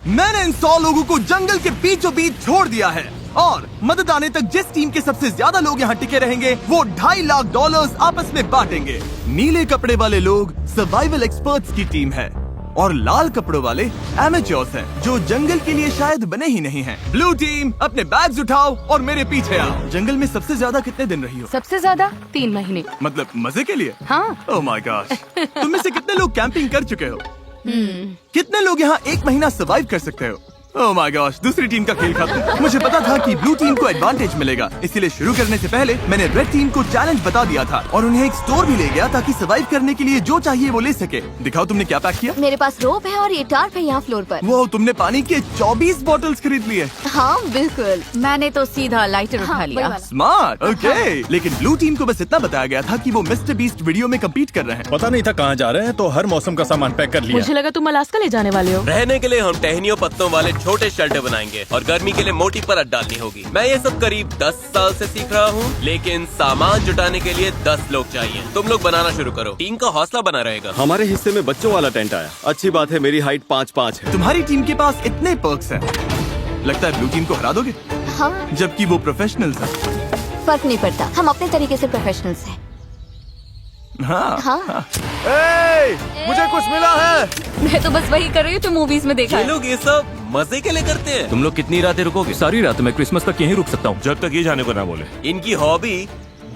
मैंने इन 100 लोगों को जंगल के बीचों बीच छोड़ दिया है और मदद आने तक जिस टीम के सबसे ज्यादा लोग यहाँ टिके रहेंगे वो $2.5 लाख आपस में बांटेंगे। नीले कपड़े वाले लोग सर्वाइवल एक्सपर्ट्स की टीम है और लाल कपड़ों वाले एमेच्योर्स हैं जो जंगल के लिए शायद बने ही नहीं हैं। ब्लू टीम अपने बैग्स उठाओ और मेरे पीछे आओ। जंगल में सबसे ज्यादा कितने दिन रही हो? सबसे ज्यादा 3 महीने। मतलब मजे के लिए? हाँ। Oh my gosh. तुम में से कितने लोग कैंपिंग कर चुके हो? कितने लोग यहाँ 1 महीना सर्वाइव कर सकते हो? ओह माय गॉश, दूसरी टीम का खेल खत्म। मुझे पता था कि ब्लू टीम को एडवांटेज मिलेगा, इसीलिए शुरू करने से पहले मैंने रेड टीम को चैलेंज बता दिया था और उन्हें एक स्टोर भी ले गया ताकि सर्वाइव करने के लिए जो चाहिए वो ले सके। दिखाओ तुमने क्या पैक किया? मेरे पास रोप है और ये टार्प है यहाँ फ्लोर पर। वो तुमने पानी के 24 बॉटल्स खरीद लिए। हाँ बिल्कुल। मैंने तो सीधा लाइटर उठा लिया। स्मार्ट। ओके। लेकिन ब्लू टीम को बस इतना बताया गया था कि वो मिस्टर बीस्ट वीडियो में कम्पीट कर रहे हैं। पता नहीं था कहाँ जा रहे हैं, तो हर मौसम का सामान पैक कर लिया। मुझे लगा तुम अलास्का ले जाने वाले हो। रहने के लिए हम टहनियों पत्तों वाले छोटे शेल्टर बनाएंगे और गर्मी के लिए मोटी परत डालनी होगी। मैं ये सब करीब 10 साल से सीख रहा हूँ, लेकिन सामान जुटाने के लिए 10 लोग चाहिए। तुम लोग बनाना शुरू करो, टीम का हौसला बना रहेगा। हमारे हिस्से में बच्चों वाला टेंट आया। अच्छी बात है, मेरी हाइट 5'5" है। तुम्हारी टीम के पास इतने पर्क्स हैं, लगता है ब्लू टीम को हरा दोगे? हाँ, जबकि वो प्रोफेशनल्स हैं। फर्क नहीं पड़ता, हम अपने तरीके से प्रोफेशनल्स हैं। हाँ। हाँ। मुझे कुछ मिला है। मैं तो बस वही कर रही हूँ जो मूवीज में देखा ये है। लोग ये सब मजे के लिए करते हैं। तुम लोग कितनी रातें रुकोगे? सारी रात। मैं क्रिसमस तक यहीं रुक सकता हूँ। जब तक ये जाने को ना बोले। इनकी हॉबी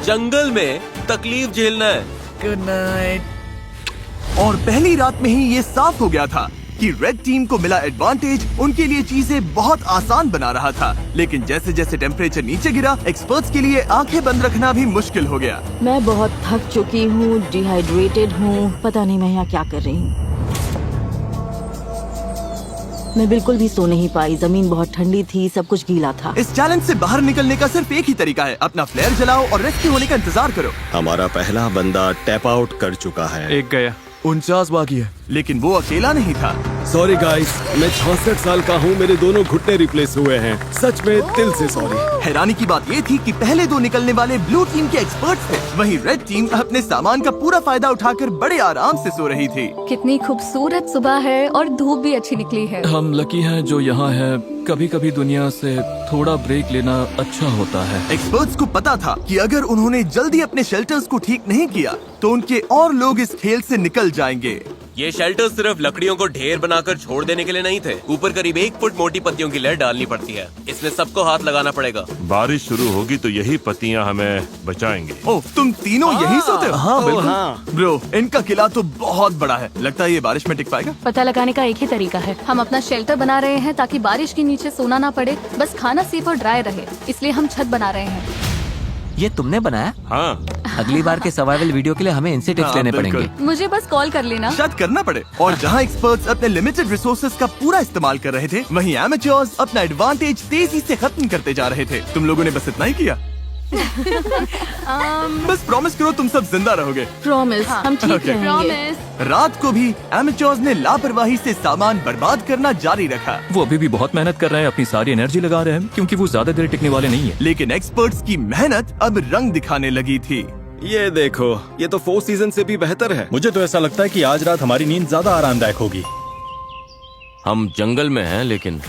जंगल में तकलीफ झेलना है। Good night. और पहली रात में ही ये साफ हो गया था कि रेड टीम को मिला एडवांटेज उनके लिए चीजें बहुत आसान बना रहा था, लेकिन जैसे जैसे टेम्परेचर नीचे गिरा, एक्सपर्ट्स के लिए आंखें बंद रखना भी मुश्किल हो गया। मैं बहुत थक चुकी हूँ, डिहाइड्रेटेड हूँ, पता नहीं मैं यहाँ क्या कर रही हूँ। मैं बिल्कुल भी सो नहीं पाई, जमीन बहुत ठंडी थी, सब कुछ गीला था। इस चैलेंज से बाहर निकलने का सिर्फ एक ही तरीका है, अपना फ्लेयर जलाओ और रेस्क्यू होने का इंतजार करो। हमारा पहला बंदा टैप आउट कर चुका है। एक गया। 49 बाकी है, लेकिन वो अकेला नहीं था। सॉरी गाइस, मैं 66 साल का हूँ, मेरे दोनों घुटने रिप्लेस हुए हैं। सच में दिल से सॉरी। हैरानी की बात ये थी कि पहले 2 निकलने वाले ब्लू टीम के एक्सपर्ट्स थे, वहीं रेड टीम अपने सामान का पूरा फायदा उठाकर बड़े आराम से सो रही थी। कितनी खूबसूरत सुबह है और धूप भी अच्छी निकली है। हम लकी हैं जो यहाँ है। कभी कभी दुनिया से थोड़ा ब्रेक लेना अच्छा होता है। एक्सपर्ट्स को पता था कि अगर उन्होंने जल्दी अपने शेल्टर्स को ठीक नहीं किया तो उनके और लोग इस खेल से निकल जाएंगे। ये शेल्टर सिर्फ लकड़ियों को ढेर बनाकर छोड़ देने के लिए नहीं थे। ऊपर करीब 1 फुट मोटी पत्तियों की लेयर डालनी पड़ती है। इसमें सबको हाथ लगाना पड़ेगा। बारिश शुरू होगी तो यही पत्तियां हमें बचाएंगे। ओह, तुम तीनों यहीं सोते हो? हाँ, बिल्कुल। हाँ। ब्रो, इनका किला तो बहुत बड़ा है, लगता है ये बारिश में टिक पाएगा। पता लगाने का एक ही तरीका है, हम अपना शेल्टर बना रहे हैं ताकि बारिश के नीचे सोना ना पड़े, बस खाना सेफ और ड्राई रहे, इसलिए हम छत बना रहे हैं। ये तुमने बनाया? हाँ। अगली बार के सर्वाइवल वीडियो के लिए हमें इनसे टिप्स हाँ, लेने बिल्कुल। पड़ेंगे। मुझे बस कॉल कर लेना। शायद करना पड़े। और जहाँ एक्सपर्ट्स अपने लिमिटेड रिसोर्सेज का पूरा इस्तेमाल कर रहे थे, वहीं एमेच्योर्स अपना एडवांटेज तेजी से खत्म करते जा रहे थे। तुम लोगों ने बस इतना ही किया। बस प्रॉमिस करो तुम सब जिंदा रहोगे। प्रॉमिस, हम ठीक Okay. रहेंगे। रात को भी एमेच्योर्स ने लापरवाही से सामान बर्बाद करना जारी रखा, वो अभी भी बहुत मेहनत कर रहे हैं, अपनी सारी एनर्जी लगा रहे हैं, क्योंकि वो ज्यादा देर टिकने वाले नहीं है। लेकिन एक्सपर्ट्स की मेहनत अब रंग दिखाने लगी थी। ये देखो, ये तो 4 सीजन से भी बेहतर है। मुझे तो ऐसा लगता है कि आज रात हमारी नींद ज्यादा आरामदायक होगी। हम जंगल में हैं, लेकिन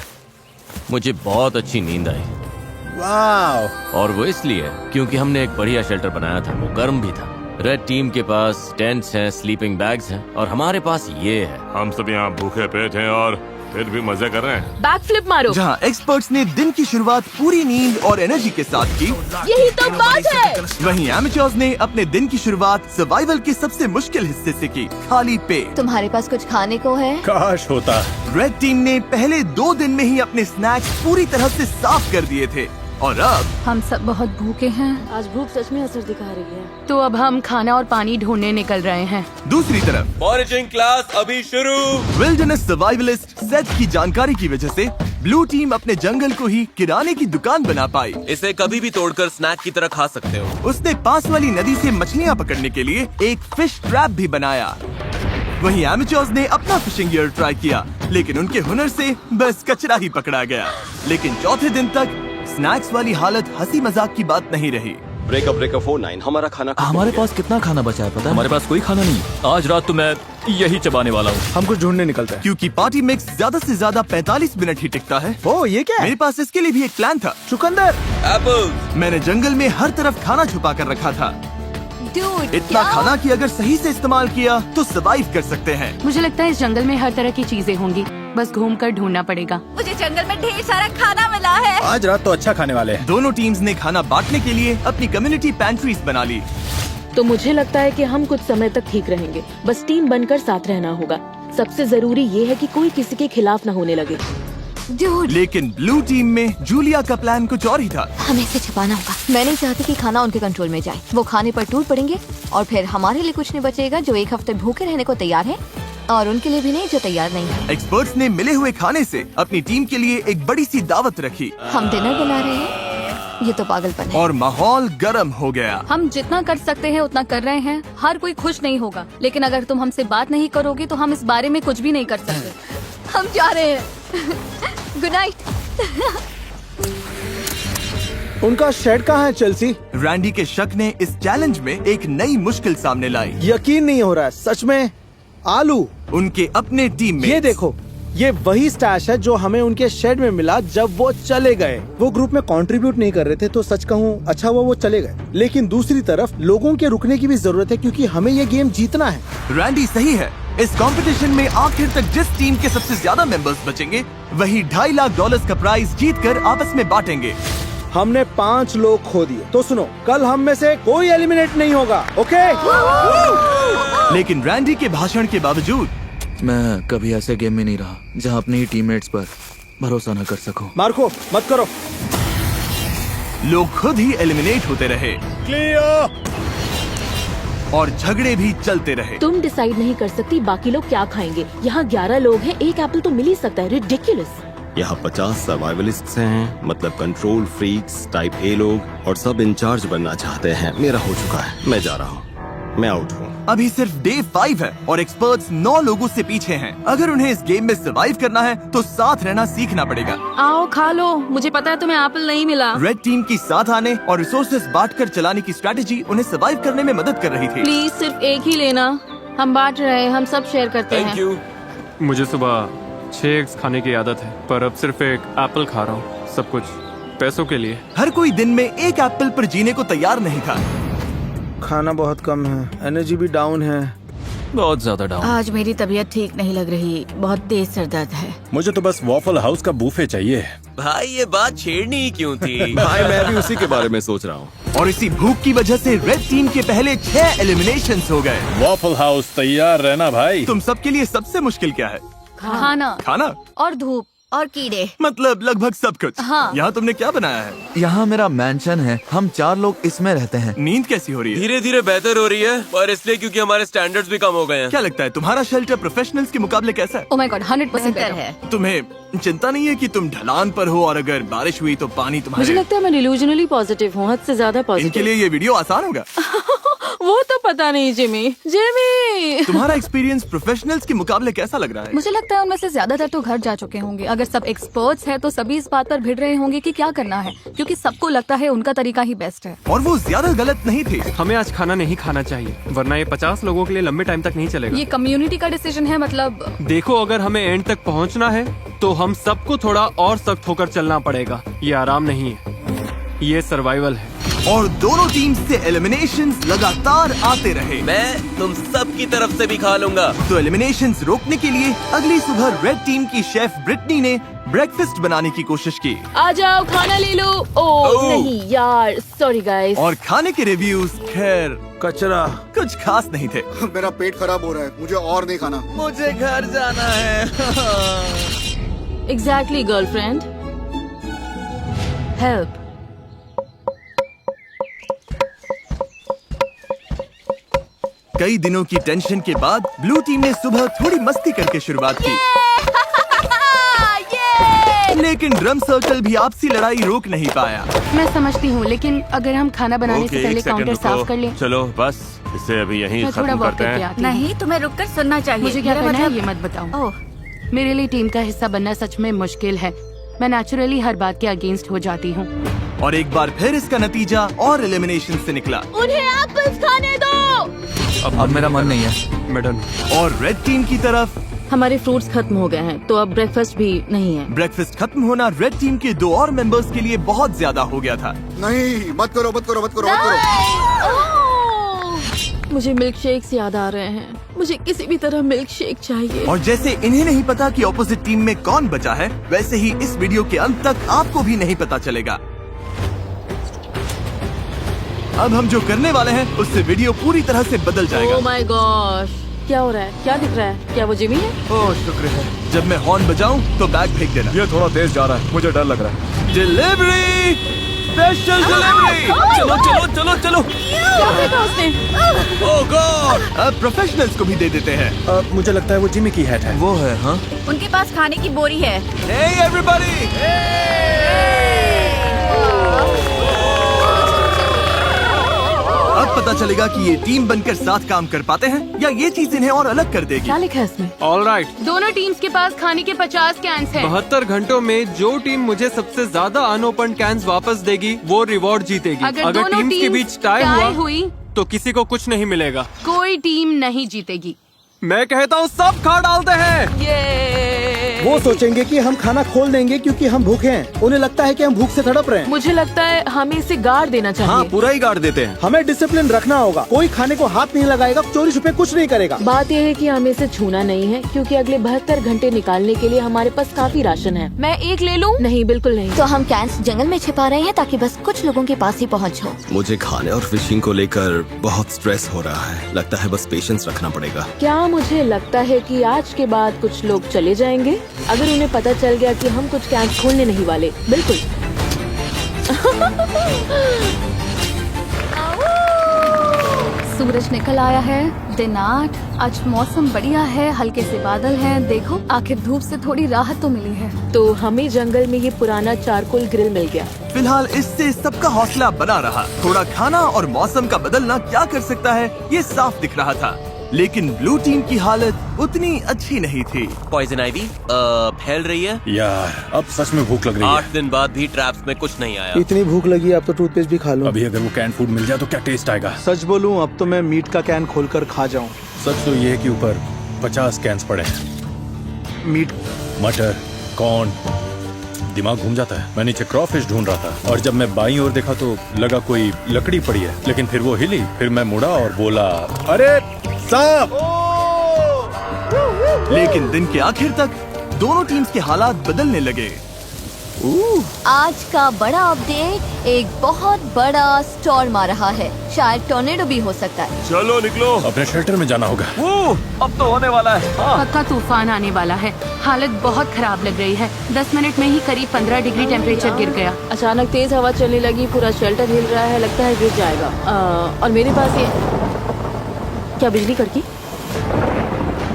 मुझे बहुत अच्छी नींद आई। वाह। और वो इसलिए क्योंकि हमने एक बढ़िया शेल्टर बनाया था, वो गर्म भी था। रेड टीम के पास टेंट्स हैं, स्लीपिंग बैग्स हैं और हमारे पास ये है। हम सब यहाँ भूखे पेट हैं और फिर भी मजे कर रहे हैं। बैक फ्लिप मारो। जहाँ एक्सपर्ट्स ने दिन की शुरुआत पूरी नींद और एनर्जी के साथ की, यही तो बात है। वहीं एमेच्योर्स ने अपने दिन की शुरुआत सर्वाइवल के सबसे मुश्किल हिस्से से की, खाली पेट। तुम्हारे पास कुछ खाने को है? काश होता। रेड टीम ने पहले 2 दिन में ही अपने स्नैक्स पूरी तरह से साफ कर दिए थे और अब हम सब बहुत भूखे हैं। आज भूख सच में असर दिखा रही है। तो अब हम खाना और पानी ढूंढने निकल रहे हैं। दूसरी तरफ फॉरेजिंग क्लास अभी शुरू। विल्डरनेस सर्वाइवलिस्ट सेथ की जानकारी की वजह से ब्लू टीम अपने जंगल को ही किराने की दुकान बना पाई। इसे कभी भी तोड़कर स्नैक की तरह खा सकते हो। उसने पास वाली नदी से मछलियाँ पकड़ने के लिए एक फिश ट्रैप भी बनाया। वहीं एमेच्योर्स ने अपना फिशिंग गियर ट्राई किया, लेकिन उनके हुनर से बस कचरा ही पकड़ा गया। लेकिन चौथे दिन तक स्नैक्स वाली हालत हंसी मजाक की बात नहीं रही। ब्रेकअप 49 हमारा खाना हमारे पास कितना खाना बचा है पता है? हमारे पास कोई खाना नहीं। आज रात तो मैं यही चबाने वाला हूँ। हम कुछ ढूंढने निकलते हैं क्योंकि पार्टी मिक्स ज्यादा से ज्यादा 45 मिनट ही टिकता है। ओ ये क्या है? मेरे पास इसके लिए भी एक प्लान था। चुकंदर। एप्पल। मैंने जंगल में हर तरफ खाना छुपा कर रखा था, Dude, इतना क्या? खाना कि अगर सही से इस्तेमाल किया तो सरवाइव कर सकते हैं। मुझे लगता है इस जंगल में हर तरह की चीजें होंगी, बस घूम कर ढूंढना पड़ेगा। मुझे जंगल में ढेर सारा खाना मिला है। आज रात तो अच्छा खाने वाले हैं। दोनों टीम्स ने खाना बांटने के लिए अपनी कम्युनिटी पैंट्रीज बना ली। तो मुझे लगता है कि हम कुछ समय तक ठीक रहेंगे, बस टीम बनकर साथ रहना होगा। सबसे जरूरी ये है कि कोई किसी के खिलाफ न होने लगे। Dude, लेकिन ब्लू टीम में जूलिया का प्लान कुछ और ही था। हमें इसे छिपाना होगा। मैं नहीं चाहती कि खाना उनके कंट्रोल में जाए। वो खाने पर टूट पड़ेंगे और फिर हमारे लिए कुछ नहीं बचेगा जो एक हफ्ते भूखे रहने को तैयार है, और उनके लिए भी नहीं जो तैयार नहीं है। एक्सपर्ट्स ने मिले हुए खाने से अपनी टीम के लिए एक बड़ी सी दावत रखी हम डिनर बना रहे हैं, ये तो पागलपन है। और माहौल गर्म हो गया। हम जितना कर सकते हैं उतना कर रहे हैं। हर कोई खुश नहीं होगा, लेकिन अगर तुम हमसे बात नहीं करोगे तो हम इस बारे में कुछ भी नहीं कर सकते। हम जा रहे हैं। Good night. उनका शेड कहाँ है चेल्सी? रैंडी के शक ने इस चैलेंज में एक नई मुश्किल सामने लाई। यकीन नहीं हो रहा है सच में। आलू। उनके अपने टीम में ये देखो, ये वही स्टैश है जो हमें उनके शेड में मिला जब वो चले गए। वो ग्रुप में कंट्रीब्यूट नहीं कर रहे थे, तो सच कहूँ अच्छा हुआ वो चले गए। लेकिन दूसरी तरफ लोगों के रुकने की भी जरूरत है क्योंकि हमें ये गेम जीतना है। रैंडी सही है। इस कंपटीशन में आखिर तक जिस टीम के सबसे ज्यादा मेंबर्स बचेंगे वही $2.5 लाख का प्राइज जीतकर आपस में बांटेंगे। हमने 5 लोग खो दिए, तो सुनो, कल हम में से कोई एलिमिनेट नहीं होगा, ओके? लेकिन रैंडी के भाषण के बावजूद मैं कभी ऐसे गेम में नहीं रहा जहाँ अपने ही टीममेट्स पर भरोसा न कर सकूं। मार्को मत करो। लोग खुद ही एलिमिनेट होते रहे और झगड़े भी चलते रहे। तुम डिसाइड नहीं कर सकती बाकी लोग क्या खाएंगे। यहाँ 11 लोग हैं, एक एप्पल तो मिल ही सकता है। रिडिकुलस। यहाँ 50 सर्वाइवलिस्ट्स हैं, मतलब कंट्रोल फ्रीक्स टाइप ए लोग, और सब इंचार्ज बनना चाहते हैं। मेरा हो चुका है, मैं जा रहा हूँ, मैं आउट हूँ। अभी सिर्फ डे 5 है और एक्सपर्ट्स 9 लोगों से पीछे हैं। अगर उन्हें इस गेम में सरवाइव करना है तो साथ रहना सीखना पड़ेगा। आओ खा लो, मुझे पता है तुम्हें एप्पल नहीं मिला। रेड टीम की साथ आने और रिसोर्सेज बांटकर चलाने की स्ट्रेटेजी उन्हें सरवाइव करने में मदद कर रही थी। प्लीज सिर्फ एक ही लेना, हम बांट रहे हैं, हम सब शेयर करते थैंक हैं। यू। मुझे सुबह 6 एग्स खाने की आदत है, पर अब सिर्फ एक एप्पल खा रहा हूँ, सब कुछ पैसों के लिए। हर कोई दिन में एक एप्पल पर जीने को तैयार नहीं था। खाना बहुत कम है, एनर्जी भी डाउन है। बहुत ज्यादा डाउन। आज मेरी तबीयत ठीक नहीं लग रही, बहुत तेज सर दर्द है। मुझे तो बस वॉफल हाउस का बूफे चाहिए। भाई ये बात छेड़नी ही क्यों थी? भाई मैं भी उसी के बारे में सोच रहा हूँ। और इसी भूख की वजह से रेड टीम के पहले 6 एलिमिनेशंस हो गए। वॉफल हाउस तैयार रहना भाई। तुम सबके लिए सबसे मुश्किल क्या है? खाना खाना और धूप और कीड़े। मतलब लगभग सब कुछ। हाँ। यहाँ तुमने क्या बनाया है? यहाँ मेरा मैंशन है, हम 4 लोग इसमें रहते हैं। नींद कैसी हो रही है? धीरे धीरे बेहतर हो रही है, पर इसलिए क्योंकि हमारे स्टैंडर्ड्स भी कम हो गए हैं। क्या लगता है तुम्हारा शेल्टर प्रोफेशनल्स के मुकाबले कैसा है? Oh my God, 100% बेहतर better। है। तुम्हें चिंता नहीं है कि तुम ढलान पर हो और अगर बारिश हुई तो पानी मुझे तुम्हारे? लगता है मैं डिल्यूजनली पॉजिटिव हूँ, हद से ज्यादा इनके पॉजिटिव। लिए ये वीडियो आसान होगा। वो तो पता नहीं जिमी। तुम्हारा एक्सपीरियंस प्रोफेशनल्स के मुकाबले कैसा लग रहा है? मुझे लगता है उनमें से ज्यादातर तो घर जा चुके होंगे। अगर सब एक्सपर्ट्स हैं तो सभी इस बात पर भिड़ रहे होंगे कि क्या करना है, क्योंकि सबको लगता है उनका तरीका ही बेस्ट है। और वो ज्यादा गलत नहीं थे। हमें आज खाना नहीं खाना चाहिए, वरना ये 50 लोगों के लिए लंबे टाइम तक नहीं चलेगा। ये कम्युनिटी का डिसीजन है, मतलब देखो, अगर हमें एंड तक पहुंचना है तो हम सबको थोड़ा और सख्त होकर चलना पड़ेगा। ये आराम नहीं है, ये सर्वाइवल है। और दोनों टीम से एलिमिनेशंस लगातार आते रहे। मैं तुम सब की तरफ से भी खा लूंगा। तो एलिमिनेशंस रोकने के लिए अगली सुबह रेड टीम की शेफ ब्रिटनी ने ब्रेकफास्ट बनाने की कोशिश की। आ जाओ खाना ले लो। ओह नहीं यार, सॉरी गाइस। और खाने के रिव्यूज खैर कचरा, कुछ खास नहीं थे। मेरा पेट खराब हो रहा है, मुझे और नहीं खाना। मुझे घर जाना है। Exactly girlfriend, help. कई दिनों की टेंशन के बाद ब्लू टीम ने सुबह थोड़ी मस्ती करके शुरुआत की। लेकिन ड्रम सर्कल भी आपसी लड़ाई रोक नहीं पाया। मैं समझती हूँ, लेकिन अगर हम खाना बनाने से पहले काउंटर साफ कर लें। चलो बस इसे अभी यहीं मैं थोड़ा खत्म वॉक करते करके हैं। आती हूँ। नहीं, तुम्हें रुककर सुनना चाहिए। मुझे क्या मेरा करना है मतलब- ये मत बताओ। मेरे लिए टीम का हिस्सा बनना सच में मुश्किल है। मैं नेचुरली हर बात के अगेंस्ट हो जाती हूँ। और एक बार फिर इसका नतीजा और एलिमिनेशन से निकला। उन्हें एप्पल्स खाने दो। अब मेरा मन नहीं है मैडम। और रेड टीम की तरफ हमारे फ्रूट्स खत्म हो गए हैं, तो अब ब्रेकफास्ट भी नहीं है। ब्रेकफास्ट खत्म होना रेड टीम के 2 और मेंबर्स के लिए बहुत ज्यादा हो गया था। नहीं, मत करो मत करो मत करो मत करो। मुझे मिल्क शेक्स याद आ रहे हैं। मुझे किसी भी तरह मिल्क शेक चाहिए। और जैसे इन्हें नहीं पता कि ऑपोजिट टीम में कौन बचा है, वैसे ही इस वीडियो के अंत तक आपको भी नहीं पता चलेगा। अब हम जो करने वाले हैं उससे वीडियो पूरी तरह से बदल जाएगा। ओह माय गॉश, क्या हो रहा है? क्या दिख रहा है? क्या वो जिमी है? ओह शुक्र है। जब मैं हॉर्न बजाऊं तो बैग फेंक देना। ये थोड़ा तेज जा रहा है, मुझे डर लग रहा है। Delivery, special delivery. चलो चलो चलो चलो। क्या फेंका उसने? ओह गॉड, अब प्रोफेशनल्स को भी दे देते हैं। मुझे लगता है वो जिमी की हैट है। वो है। हाँ, उनके पास खाने की बोरी है। हे एवरीबॉडी, अब पता चलेगा कि ये टीम बनकर साथ काम कर पाते हैं या ये चीज इन्हें और अलग कर देगी। क्या लिखा है इसमें? All right. दोनों टीम्स के पास खाने के 50 कैंस हैं। 72 घंटों में जो टीम मुझे सबसे ज्यादा अनओपन कैंस वापस देगी वो रिवॉर्ड जीतेगी। अगर दोनों टीम्स के टीम्स बीच टाई टाई हुआ हुई तो किसी को कुछ नहीं मिलेगा। कोई टीम नहीं जीतेगी। मैं कहता हूँ सब खा डालते हैं। वो सोचेंगे कि हम खाना खोल देंगे क्योंकि हम भूखे हैं। उन्हें लगता है कि हम भूख से तड़प रहे हैं। मुझे लगता है हमें इसे गाड़ देना चाहिए। हाँ, पूरा ही गाड़ देते हैं। हमें डिसिप्लिन रखना होगा। कोई खाने को हाथ नहीं लगाएगा, चोरी छुपे कुछ नहीं करेगा। बात यह है कि हमें इसे छूना नहीं है क्योंकि अगले 72 घंटे निकालने के लिए हमारे पास काफी राशन है। मैं एक ले लूं? नहीं, बिल्कुल नहीं। तो हम कैंस जंगल में छिपा रहे हैं ताकि बस कुछ लोगों के पास ही पहुंच हो। मुझे खाने और फिशिंग को लेकर बहुत स्ट्रेस हो रहा है। लगता है बस पेशेंस रखना पड़ेगा। क्या मुझे लगता है कि आज के बाद कुछ लोग चले जाएंगे अगर उन्हें पता चल गया कि हम कुछ कैंप खोलने नहीं वाले। बिल्कुल। सूरज निकल आया है। दिन 8। आज मौसम बढ़िया है, हल्के से बादल हैं। देखो, आखिर धूप से थोड़ी राहत तो मिली है। तो हमें जंगल में ये पुराना चारकोल ग्रिल मिल गया। फिलहाल इससे सबका हौसला बना रहा। थोड़ा खाना और मौसम का बदलना क्या कर सकता है, ये साफ दिख रहा था। लेकिन ब्लू टीम की हालत उतनी अच्छी नहीं थी। पॉइजन आइवी फैल रही है। यार, अब सच में भूख लग रही है। 8 दिन बाद भी ट्रैप्स में कुछ नहीं आया। इतनी भूख लगी, अब तो टूथपेस्ट भी खा लूं। अभी अगर वो कैन फूड मिल जाए तो क्या टेस्ट आएगा। सच बोलूं, अब तो मैं मीट का कैन खोलकर खा जाऊं। सच तो ये है कि ऊपर 50 कैंस पड़े हैं। मीट, मटर, कॉर्न, दिमाग घूम जाता है। मैं नीचे क्रॉफिश ढूंढ रहा था और जब मैं बाईं ओर देखा तो लगा कोई लकड़ी पड़ी है, लेकिन फिर वो हिली। फिर मैं मुड़ा और बोला, अरे सांप। लेकिन दिन के आखिर तक दोनों टीम्स के हालात बदलने लगे। आज का बड़ा अपडेट, एक बहुत बड़ा स्टॉर्म आ रहा है। शायद टॉर्नेडो भी हो सकता है। चलो निकलो, अपने शेल्टर में जाना होगा। अब तो होने वाला है। पक्का तूफान आने वाला है। हालत बहुत खराब लग रही है। 10 मिनट में ही करीब 15 डिग्री टेम्परेचर गिर गया। अचानक तेज हवा चलने लगी, पूरा शेल्टर हिल रहा है, लगता है गिर जाएगा। और मेरे पास ये क्या बिजली कड़की?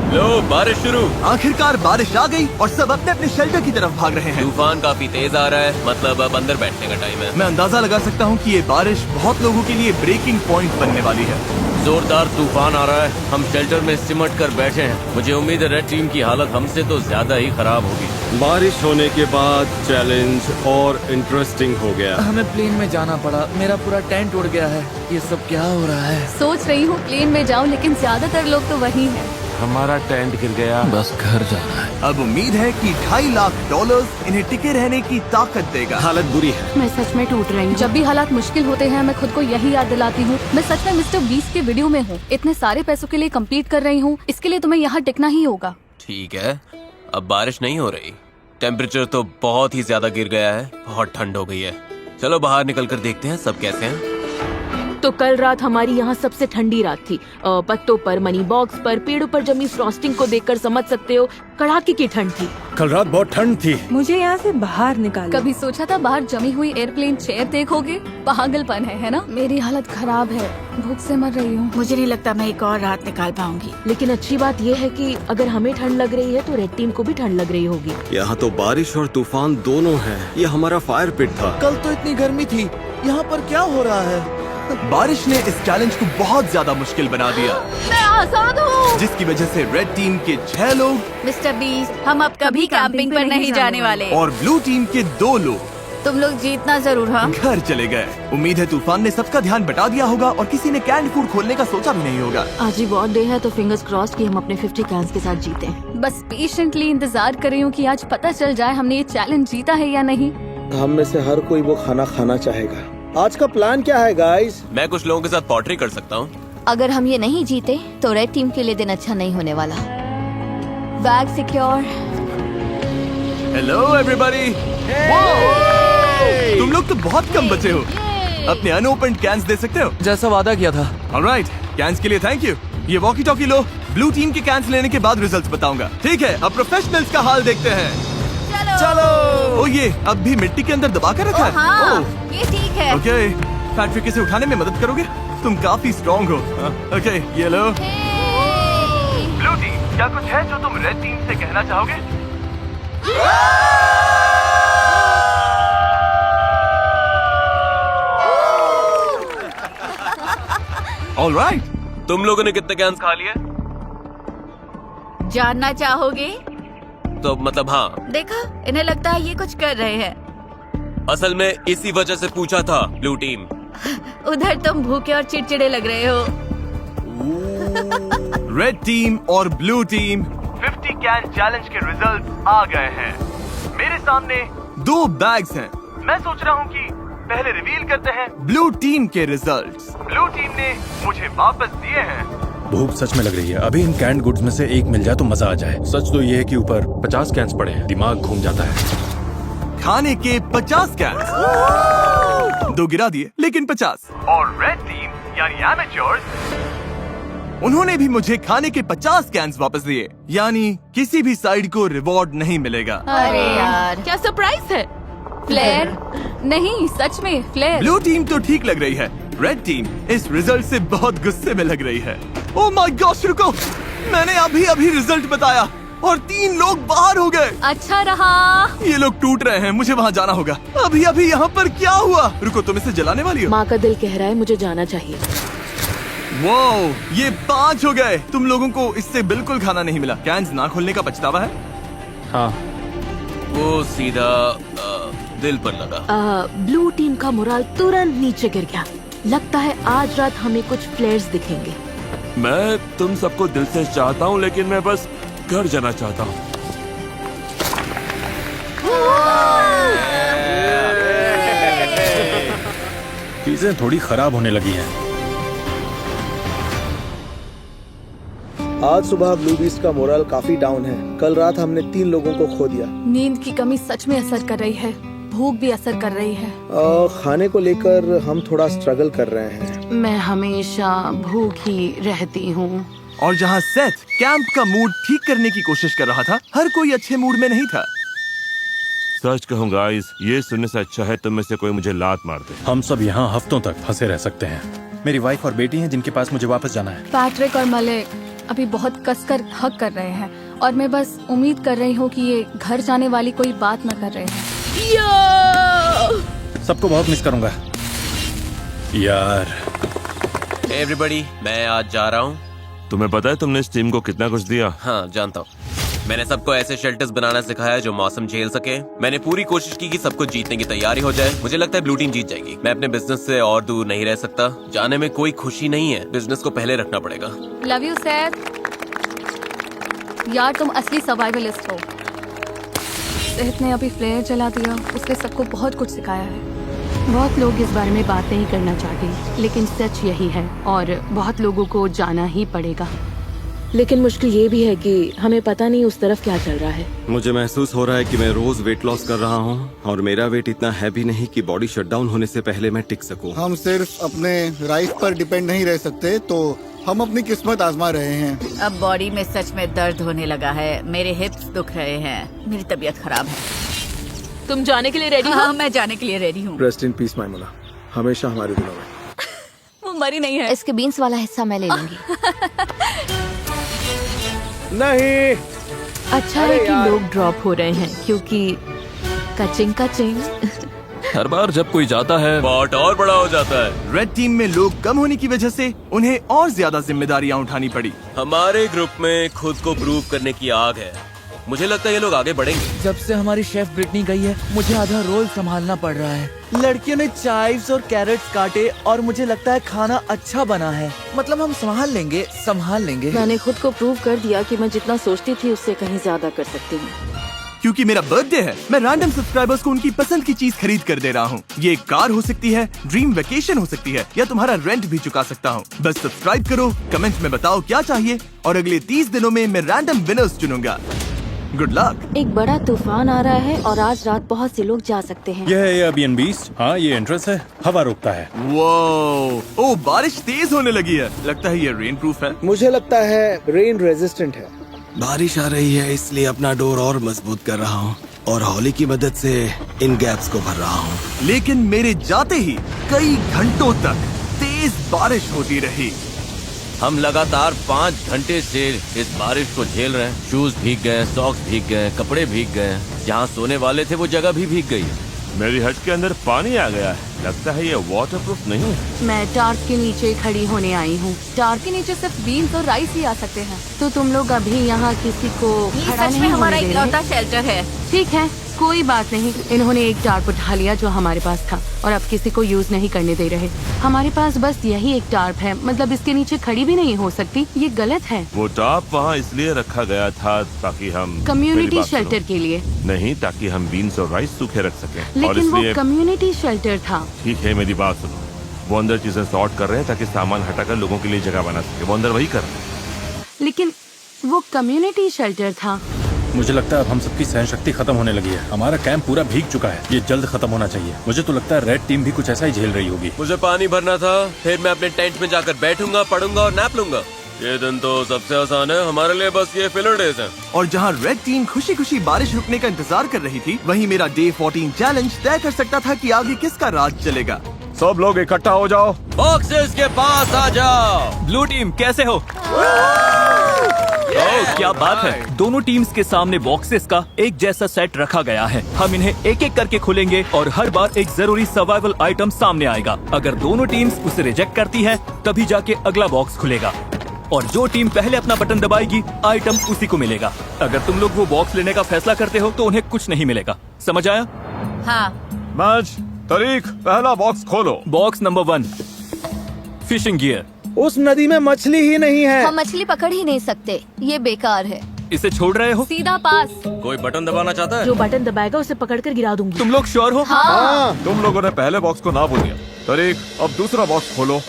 लो, बारिश शुरू। आखिरकार बारिश आ गई और सब अपने अपने शेल्टर की तरफ भाग रहे हैं। तूफान काफी तेज आ रहा है, मतलब अब अंदर बैठने का टाइम है। मैं अंदाजा लगा सकता हूँ कि ये बारिश बहुत लोगों के लिए ब्रेकिंग पॉइंट बनने वाली है। जोरदार तूफान आ रहा है। हम शेल्टर में सिमट कर बैठे हैं। मुझे उम्मीद है रेड टीम की हालत हमसे तो ज्यादा ही खराब होगी। बारिश होने के बाद चैलेंज और इंटरेस्टिंग हो गया। हमें प्लेन में जाना पड़ा। मेरा पूरा टेंट उड़ गया है। ये सब क्या हो रहा है? सोच रही हूँ प्लेन में जाऊँ, लेकिन ज्यादातर लोग तो वही हैं। हमारा टेंट गिर गया। बस घर जाना है। अब उम्मीद है कि $2.5 लाख इन्हें टिके रहने की ताकत देगा। हालत बुरी है। मैं सच में टूट रही हूँ। जब भी हालात मुश्किल होते हैं, मैं खुद को यही याद दिलाती हूँ, मैं सच में मिस्टर बीस्ट के वीडियो में हूँ। इतने सारे पैसों के लिए कम्पीट कर रही हूँ, इसके लिए तुम्हें यहाँ टिकना ही होगा। ठीक है, अब बारिश नहीं हो रही। टेम्परेचर तो बहुत ही ज्यादा गिर गया है। बहुत ठंड हो गई है। चलो बाहर निकल कर देखते हैं सब कैसे हैं। तो कल रात हमारी यहाँ सबसे ठंडी रात थी। पत्तों पर, मनी बॉक्स पर, पेड़ों पर जमी फ्रॉस्टिंग को देखकर समझ सकते हो कड़ाके की ठंड थी। कल रात बहुत ठंड थी। मुझे यहाँ से बाहर निकालो। कभी सोचा था बाहर जमी हुई एयरप्लेन चेयर देखोगे? पागलपन है ना? मेरी हालत खराब है, भूख से मर रही हूँ। मुझे नहीं लगता मैं एक और रात निकाल पाऊंगी। लेकिन अच्छी बात यह है कि अगर हमें ठंड लग रही है तो रेड टीम को भी ठंड लग रही होगी। यहाँ तो बारिश और तूफान दोनों है। ये हमारा फायर पिट था। कल तो इतनी गर्मी थी, यहाँ पर क्या हो रहा है? बारिश ने इस चैलेंज को बहुत ज्यादा मुश्किल बना दिया, मैं आजाद हूँ। जिसकी वजह से रेड टीम के 6 लोग मिस्टर बीस्ट, हम अब कभी कैंपिंग पर नहीं जाने वाले। और ब्लू टीम के 2 लोग। तुम लोग जीतना जरूर। हाँ, घर चले गए। उम्मीद है तूफान ने सबका ध्यान बटा दिया होगा और किसी ने कैंड फूड खोलने का सोचा भी नहीं होगा। आज ही बहुत डे है तो फिंगर्स क्रॉस्ड कि हम अपने 50 कैंस के साथ जीते। बस पेशेंटली इंतजार कर रही हूँ कि आज पता चल जाए हमने ये चैलेंज जीता है या नहीं। हम में से हर कोई वो खाना खाना चाहेगा। आज का प्लान क्या है गाइस? मैं कुछ लोगों के साथ पॉटरी कर सकता हूँ। अगर हम ये नहीं जीते तो रेड टीम के लिए दिन अच्छा नहीं होने वाला। Bag secure. Hello everybody. तुम लोग तो बहुत कम बचे हो। अपने अनओपन्ड कैंस दे सकते हो जैसा वादा किया था। ऑलराइट, कैंस के लिए थैंक यू। ये वॉकी टॉकी लो। ब्लू टीम के कैंस लेने के बाद रिजल्ट्स बताऊंगा। ठीक है, अब प्रोफेशनल्स का हाल देखते हैं। चलो। ओ ये अब भी मिट्टी के अंदर दबा कर रखा है। हाँ, ये ठीक है। ओके, फैक्ट्री से उठाने में मदद करोगे? तुम काफी स्ट्रॉन्ग हो। ओके, ये लो। ब्लू टीम, क्या कुछ है जो तुम रेड टीम से कहना चाहोगे? ऑलराइट, तुम लोगों ने कितने कैंस खा लिए? जानना चाहोगे? तो मतलब हाँ। देखा, इन्हें लगता है ये कुछ कर रहे हैं। असल में इसी वजह से पूछा था ब्लू टीम। उधर तुम भूखे और चिड़चिड़े लग रहे हो। रेड टीम और ब्लू टीम 50 कैन चैलेंज के रिजल्ट्स आ गए हैं। मेरे सामने 2 बैग्स हैं। मैं सोच रहा हूँ कि पहले रिवील करते हैं ब्लू टीम के रिजल्ट्स। ब्लू टीम ने मुझे वापस दिए हैं। भूख सच में लग रही है। अभी इन कैंड गुड्स में से एक मिल जाए तो मजा आ जाए। सच तो ये है कि ऊपर 50 कैंस पड़े हैं, दिमाग घूम जाता है। खाने के 50 कैंस 2 गिरा दिए, लेकिन 50। और रेड टीम यानी एमेच्योर्स, उन्होंने भी मुझे खाने के 50 कैंस वापस दिए। यानी किसी भी साइड को रिवॉर्ड नहीं मिलेगा। अरे यार, क्या सरप्राइज है? फ्लेयर नहीं, सच में फ्लेयर। ब्लू टीम तो ठीक लग रही है। रेड टीम इस रिजल्ट से बहुत गुस्से में लग रही है। ओह माय गॉश, रुको, मैंने अभी रिजल्ट बताया और 3 लोग बाहर हो गए। अच्छा रहा। ये लोग टूट रहे हैं, मुझे वहाँ जाना होगा। अभी यहाँ पर क्या हुआ? रुको, तुम इसे जलाने वाली हो? माँ का दिल कह रहा है मुझे जाना चाहिए। वो ये 5 हो गए। तुम लोगों को इससे बिल्कुल खाना नहीं मिला। कैंस ना खोलने का पछतावा है? हाँ, वो सीधा दिल पर लगा। ब्लू टीम का मोराल तुरंत नीचे गिर गया। लगता है आज रात हमें कुछ फ्लेयर्स दिखेंगे। मैं तुम सबको दिल से चाहता हूँ, लेकिन मैं बस घर जाना चाहता हूँ। चीजें थोड़ी खराब होने लगी हैं। आज सुबह ब्लू बीस्ट का मोरल काफी डाउन है। कल रात हमने 3 लोगों को खो दिया। नींद की कमी सच में असर कर रही है। भूख भी असर कर रही है। खाने को लेकर हम थोड़ा स्ट्रगल कर रहे हैं। मैं हमेशा भूखी रहती हूँ। और जहाँ सेथ कैंप का मूड ठीक करने की कोशिश कर रहा था, हर कोई अच्छे मूड में नहीं था। सच कहूँ गाइस, ये सुनने से अच्छा है तुम में से कोई मुझे लात मार दे। हम सब यहाँ हफ्तों तक फंसे रह सकते हैं। मेरी वाइफ और बेटी हैं जिनके पास मुझे वापस जाना है। पैट्रिक और मलिक अभी बहुत कसकर हक कर रहे हैं और मैं बस उम्मीद कर रही हूँ कि ये घर जाने वाली कोई बात न कर रहे हैं। सबको बहुत मिस करूंगा यार। एवरीबॉडी, मैं आज जा रहा हूँ। तुम्हें पता है तुमने इस टीम को कितना कुछ दिया? हाँ, जानता हूँ। मैंने सबको ऐसे शेल्टर्स बनाना सिखाया जो मौसम झेल सके। मैंने पूरी कोशिश की कि सबको जीतने की तैयारी हो जाए। मुझे लगता है ब्लू टीम जीत जाएगी। मैं अपने बिजनेस से और दूर नहीं रह सकता। जाने में कोई खुशी नहीं है। बिजनेस को पहले रखना पड़ेगा। Love you Seth. यार तुम असली सर्वाइवलिस्ट हो। सेथ ने अभी फ्लेयर जला दिया। उसने सबको बहुत कुछ सिखाया है। बहुत लोग इस बारे में बात नहीं करना चाहते, लेकिन सच यही है और बहुत लोगों को जाना ही पड़ेगा। लेकिन मुश्किल ये भी है कि हमें पता नहीं उस तरफ क्या चल रहा है। मुझे महसूस हो रहा है कि मैं रोज वेट लॉस कर रहा हूँ और मेरा वेट इतना हैवी नहीं कि बॉडी शटडाउन होने से पहले मैं टिक सकूं। हम सिर्फ अपने राइस पर डिपेंड नहीं रह सकते, तो हम अपनी किस्मत आजमा रहे हैं। अब बॉडी में सच में दर्द होने लगा है। मेरे हिप्स दुख रहे हैं। मेरी तबीयत खराब है। तुम जाने के लिए रेडी हो? हाँ, मैं जाने के लिए रेडी हूँ। रेस्ट इन पीस मैमुना, हमेशा हमारे दिलों में। वो मरी नहीं है। इसके बीन्स वाला हिस्सा मैं ले लूंगी। नहीं, अच्छा है कि लोग ड्रॉप हो रहे हैं क्योंकि कचिंग कचिंग। हर बार जब कोई जाता है पॉट और बड़ा हो जाता है। रेड टीम में लोग कम होने की वजह से उन्हें और ज्यादा जिम्मेदारियां उठानी पड़ी। हमारे ग्रुप में खुद को प्रूव करने की आग है। मुझे लगता है ये लोग आगे बढ़ेंगे। जब से हमारी शेफ ब्रिटनी गई है मुझे आधा रोल संभालना पड़ रहा है। लड़कियों ने चाइव्स और कैरेट्स काटे और मुझे लगता है खाना अच्छा बना है। मतलब हम संभाल लेंगे। मैंने खुद को प्रूव कर दिया कि मैं जितना सोचती थी उससे कहीं ज्यादा कर सकती हूँ। क्योंकि मेरा बर्थडे है, मैं रैंडम सब्सक्राइबर्स को उनकी पसंद की चीज खरीद कर दे रहा हूँ। ये एक कार हो सकती है, ड्रीम वेकेशन हो सकती है, या तुम्हारा रेंट भी चुका सकता हूँ। बस सब्सक्राइब करो, कमेंट में बताओ क्या चाहिए और अगले 30 दिनों में मैं रैंडम विनर्स चुनूंगा। Good luck. एक बड़ा तूफान आ रहा है और आज रात बहुत से लोग जा सकते हैं। यह है एयरबीएनबी। हाँ, ये एंट्रेंस है, हवा रोकता है। वो बारिश तेज होने लगी है, लगता है ये रेन प्रूफ है। मुझे लगता है रेन रेजिस्टेंट है। बारिश आ रही है इसलिए अपना डोर और मजबूत कर रहा हूँ और हॉली की मदद से इन गैप्स को भर रहा हूँ। लेकिन मेरे जाते ही कई घंटों तक तेज बारिश होती रही। हम लगातार 5 घंटे से इस बारिश को झेल रहे हैं। शूज भीग गए, सॉक्स भीग गए, कपड़े भीग गए। जहाँ सोने वाले थे वो जगह भी भीग गई। मेरी हट के अंदर पानी आ गया है। लगता है ये वाटरप्रूफ नहीं है। मैं टार्प के नीचे खड़ी होने आई हूँ। टार के नीचे सिर्फ बीन्स और राइस ही आ सकते हैं। तो तुम लोग अभी यहाँ किसी को ये खड़ा सच में नहीं हमारा होने दे इकलौता रहे? शेल्टर है। ठीक है, कोई बात नहीं। इन्होंने एक टार्प उठा लिया जो हमारे पास था और अब किसी को यूज नहीं करने दे रहे। हमारे पास बस यही एक टार्प है, मतलब इसके नीचे खड़ी भी नहीं हो सकती। ये गलत है। वो टाप वहाँ इसलिए रखा गया था ताकि हम मेरी कम्युनिटी बात सुनो। शेल्टर के लिए नहीं, ताकि हम बीन्स और राइस सूखे रख सकें। और लेकिन वो इसलिए कम्युनिटी शेल्टर था। ठीक है, मेरी बात सुनो। वो अंदर चीजें सॉर्ट कर रहे हैं ताकि सामान हटाकर लोगों के लिए जगह बना सके। वो अंदर वही कर रहे हैं। लेकिन वो कम्युनिटी शेल्टर था। मुझे लगता है अब हम सबकी सहन शक्ति खत्म होने लगी है। हमारा कैंप पूरा भीग चुका है, ये जल्द खत्म होना चाहिए। मुझे तो लगता है रेड टीम भी कुछ ऐसा ही झेल रही होगी। मुझे पानी भरना था, फिर मैं अपने टेंट में जाकर बैठूंगा, पढ़ूंगा और नैप लूंगा। ये दिन तो सबसे आसान है हमारे लिए, बस ये फिलर डेज हैं। और जहाँ रेड टीम खुशी खुशी बारिश रुकने का इंतजार कर रही थी, वहीं मेरा डे 14 चैलेंज तय कर सकता था कि आगे किसका राज चलेगा। सब लोग इकट्ठा हो जाओ, बॉक्सेस के पास आ जाओ। ब्लू टीम कैसे हो? क्या बात है। दोनों टीम्स के सामने बॉक्सेस का एक जैसा सेट रखा गया है। हम इन्हें एक एक करके खोलेंगे और हर बार एक जरूरी सर्वाइवल आइटम सामने आएगा। अगर दोनों टीम्स उसे रिजेक्ट करती है तभी जाके अगला बॉक्स खुलेगा और जो टीम पहले अपना बटन दबाएगी आइटम उसी को मिलेगा। अगर तुम लोग वो बॉक्स लेने का फैसला करते हो तो उन्हें कुछ नहीं मिलेगा। समझ आया? हाँ। मैच तारीख, पहला बॉक्स खोलो। Box number 1, fishing gear. उस नदी में मछली ही नहीं है। हम मछली पकड़ ही नहीं सकते, ये बेकार है। इसे छोड़ रहे हो? सीधा पास। कोई बटन दबाना चाहता है? जो बटन दबाएगा उसे पकड़कर गिरा दूंगी। तुम लोग श्योर हो? हाँ। तुम लोगों ने पहले बॉक्स को ना बोल दिया। तारीख, अब दूसरा बॉक्स खोलो।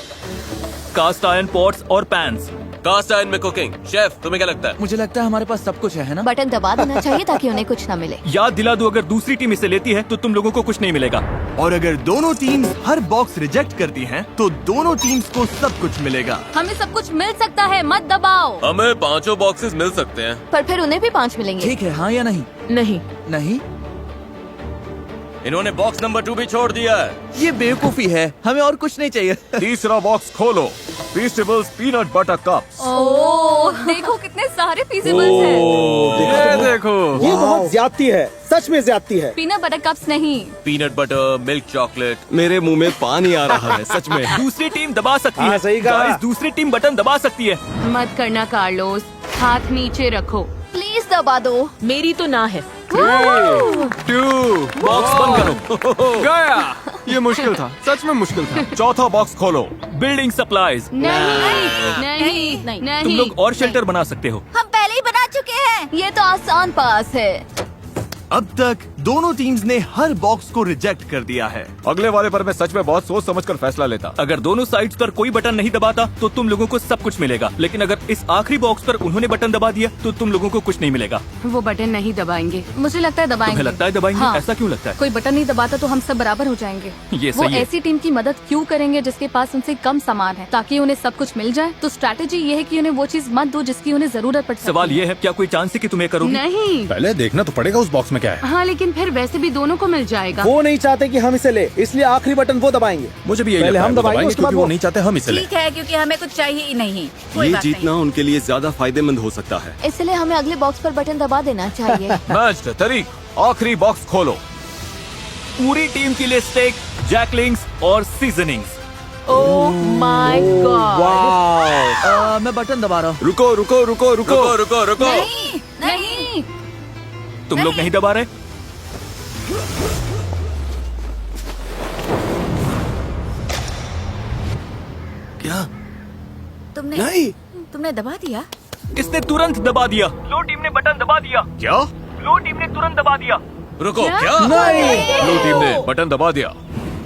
कास्ट आयरन पॉट्स और पैन्स। कास्ट आयरन में कुकिंग। शेफ, तुम्हें क्या लगता है? मुझे लगता है हमारे पास सब कुछ है ना? बटन दबा देना चाहिए ताकि उन्हें कुछ न मिले। याद दिला दूं, अगर दूसरी टीम इसे लेती है तो तुम लोगों को कुछ नहीं मिलेगा। और अगर दोनों टीम्स हर बॉक्स रिजेक्ट करती हैं, तो दोनों टीम्स को सब कुछ मिलेगा। हमें सब कुछ मिल सकता है, मत दबाओ। हमें 5 बॉक्सेस मिल सकते हैं। पर फिर उन्हें भी 5 मिलेंगे। ठीक है, हाँ या नहीं? नहीं। नहीं? इन्होंने बॉक्स नंबर 2 भी छोड़ दिया है। ये बेवकूफी है, हमें और कुछ नहीं चाहिए। तीसरा बॉक्स खोलो। फीस्टेबल्स पीनट बटर कप्स। ओह, देखो कितने सारे फीजिबल्स हैं। ये देखो, ये बहुत ज्यादती है, सच में ज्यादती है। पीनट बटर कप्स नहीं। Peanut butter, milk chocolate. मेरे मुंह में पानी आ रहा है सच में। दूसरी टीम दबा सकती हाँ, है। सही कहा। गाइस, दूसरी टीम बटन दबा सकती है। मत करना कार्लोस, हाथ नीचे रखो। प्लीज दबा दो। मेरी तो ना है। 2, बॉक्स बंद करो। गया। ये मुश्किल था, सच में मुश्किल था। चौथा बॉक्स खोलो। Building supplies. नहीं, नहीं। तुम लोग और शेल्टर बना सकते हो। हम पहले ही बना चुके हैं। ये तो आसान पास है। अब तक दोनों टीम्स ने हर बॉक्स को रिजेक्ट कर दिया है। अगले वाले पर मैं सच में बहुत सोच समझ कर फैसला लेता। अगर दोनों साइड्स पर कोई बटन नहीं दबाता तो तुम लोगों को सब कुछ मिलेगा, लेकिन अगर इस आखिरी बॉक्स पर उन्होंने बटन दबा दिया तो तुम लोगों को कुछ नहीं मिलेगा। वो बटन नहीं दबाएंगे। मुझे लगता है दबाएंगे। तुम्हें लगता है दबाएंगे? हाँ। ऐसा क्यों लगता है? कोई बटन नहीं दबाता तो हम सब बराबर हो जाएंगे। ये वो सही है। ऐसी टीम की मदद क्यों करेंगे जिसके पास उनसे कम सामान है, ताकि उन्हें सब कुछ मिल जाए। तो स्ट्रैटेजी ये है कि उन्हें वो चीज मत दो जिसकी उन्हें जरूरत पड़ सकती है। सवाल ये है, क्या कोई चांस है कि तुम्हें करोगे? नहीं। पहले देखना तो पड़ेगा उस बॉक्स में क्या है। हाँ, लेकिन फिर वैसे भी दोनों को मिल जाएगा। वो नहीं चाहते कि हम इसे ले, इसलिए आखिरी बटन वो दबाएंगे। मुझे भी यही पहले लगता है, हम वो दबाएंगे, उसके बाद क्योंकि वो नहीं चाहते हम इसे लें। ठीक है, क्योंकि हमें कुछ चाहिए ही नहीं। कोई ये बात जीतना नहीं। उनके लिए ज्यादा फायदेमंद हो सकता है। इसलिए हमें अगले बॉक्स पर बटन दबा देना चाहिए। मैच तारीख, आखिरी बॉक्स खोलो। पूरी टीम के लिए स्टेक, जैकलिंग्स और सीजनिंग्स। Oh my God. वाह। मैं बटन दबा रहा हूँ। रुको रुको रुको रुको। रुको रुको रुको। नहीं। तुम लोग नहीं दबा रहे? क्या? तुमने दबा दिया? इसने तुरंत दबा दिया। लो टीम ने बटन दबा दिया। क्या? लो टीम ने तुरंत दबा दिया। रुको, क्या? ब्लू टीम ने बटन दबा दिया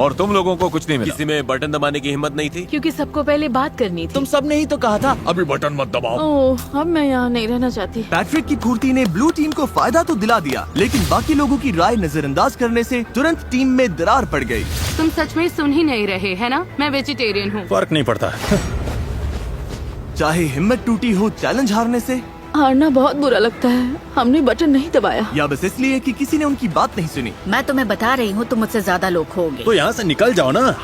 और तुम लोगों को कुछ नहीं मिला। किसी में बटन दबाने की हिम्मत नहीं थी? क्योंकि सबको पहले बात करनी थी। तुम सब ने ही तो कहा था अभी बटन मत दबाओ। ओह, अब मैं यहाँ नहीं रहना चाहती। पैट्रिक की फुर्ती ने ब्लू टीम को फायदा तो दिला दिया, लेकिन बाकी लोगों की राय नजरअंदाज करने से तुरंत टीम में दरार पड़ गई। तुम सच में सुन ही नहीं रहे है ना? मैं वेजिटेरियन हूँ। फर्क नहीं पड़ता। चाहे हिम्मत टूटी हो चैलेंज हारने से, हारना बहुत बुरा लगता है। हमने बटन नहीं दबाया। या बस इसलिए कि किसी ने उनकी बात नहीं सुनी। मैं तुम्हें बता रही हूँ, तुम मुझसे ज्यादा लोग होंगे। तो यहाँ से निकल जाओ ना।